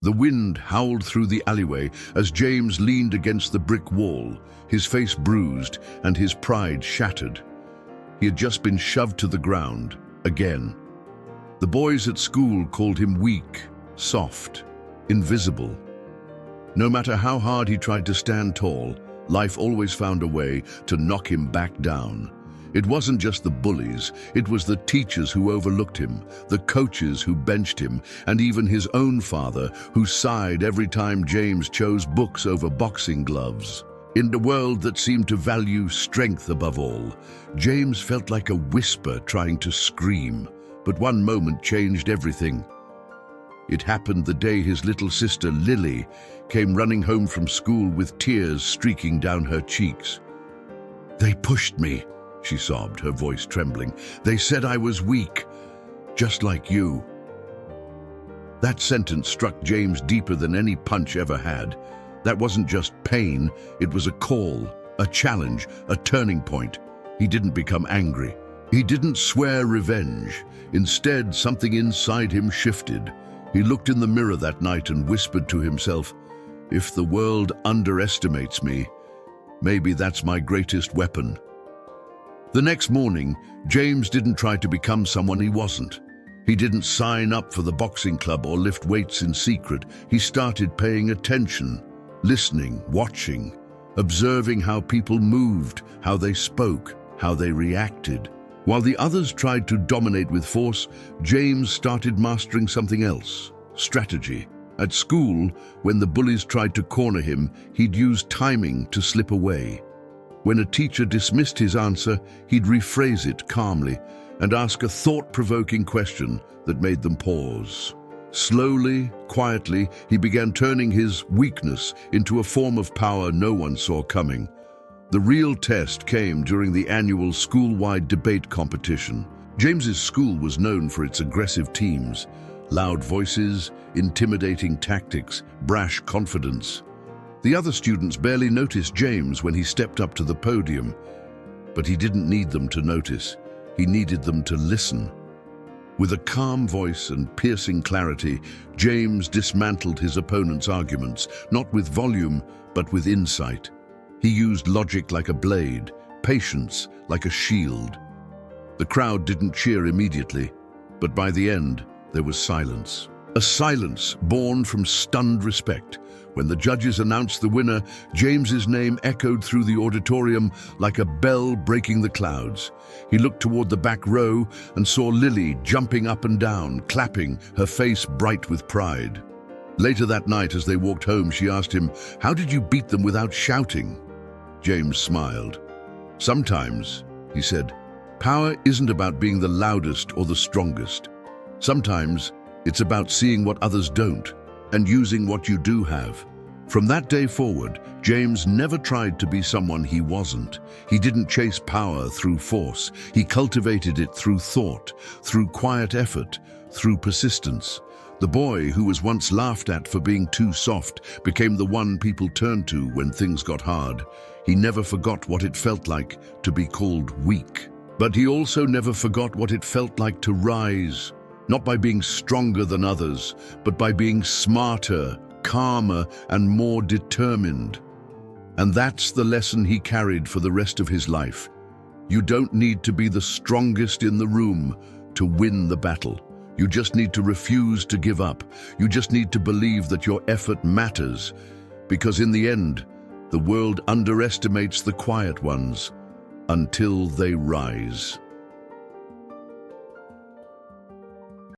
The wind howled through the alleyway as James leaned against the brick wall, his face bruised and his pride shattered. He had just been shoved to the ground, again. The boys at school called him weak, soft, invisible. No matter how hard he tried to stand tall, life always found a way to knock him back down. It wasn't just the bullies, it was the teachers who overlooked him, the coaches who benched him, and even his own father, who sighed every time James chose books over boxing gloves. In a world that seemed to value strength above all, James felt like a whisper trying to scream, but one moment changed everything. It happened the day his little sister, Lily, came running home from school with tears streaking down her cheeks. "They pushed me," she sobbed, her voice trembling. "They said I was weak, just like you." That sentence struck James deeper than any punch ever had. That wasn't just pain, it was a call, a challenge, a turning point. He didn't become angry. He didn't swear revenge. Instead, something inside him shifted. He looked in the mirror that night and whispered to himself, "If the world underestimates me, maybe that's my greatest weapon." The next morning, James didn't try to become someone he wasn't. He didn't sign up for the boxing club or lift weights in secret. He started paying attention, listening, watching, observing how people moved, how they spoke, how they reacted. While the others tried to dominate with force, James started mastering something else: strategy. At school, when the bullies tried to corner him, he'd use timing to slip away. When a teacher dismissed his answer, he'd rephrase it calmly and ask a thought-provoking question that made them pause. Slowly, quietly, he began turning his weakness into a form of power no one saw coming. The real test came during the annual school-wide debate competition. James's school was known for its aggressive teams, loud voices, intimidating tactics, brash confidence. The other students barely noticed James when he stepped up to the podium, but he didn't need them to notice. He needed them to listen. With a calm voice and piercing clarity, James dismantled his opponent's arguments, not with volume, but with insight. He used logic like a blade, patience like a shield. The crowd didn't cheer immediately, but by the end, there was silence. A silence born from stunned respect. When the judges announced the winner, James's name echoed through the auditorium like a bell breaking the clouds. He looked toward the back row and saw Lily jumping up and down, clapping, her face bright with pride. Later that night, as they walked home, she asked him, "How did you beat them without shouting?" James smiled. "Sometimes," he said, "power isn't about being the loudest or the strongest. Sometimes it's about seeing what others don't and using what you do have." From that day forward, James never tried to be someone he wasn't. He didn't chase power through force. He cultivated it through thought, through quiet effort, through persistence. The boy who was once laughed at for being too soft became the one people turned to when things got hard. He never forgot what it felt like to be called weak. But he also never forgot what it felt like to rise, not by being stronger than others, but by being smarter, calmer, and more determined. And that's the lesson he carried for the rest of his life. You don't need to be the strongest in the room to win the battle. You just need to refuse to give up. You just need to believe that your effort matters, because in the end, the world underestimates the quiet ones until they rise.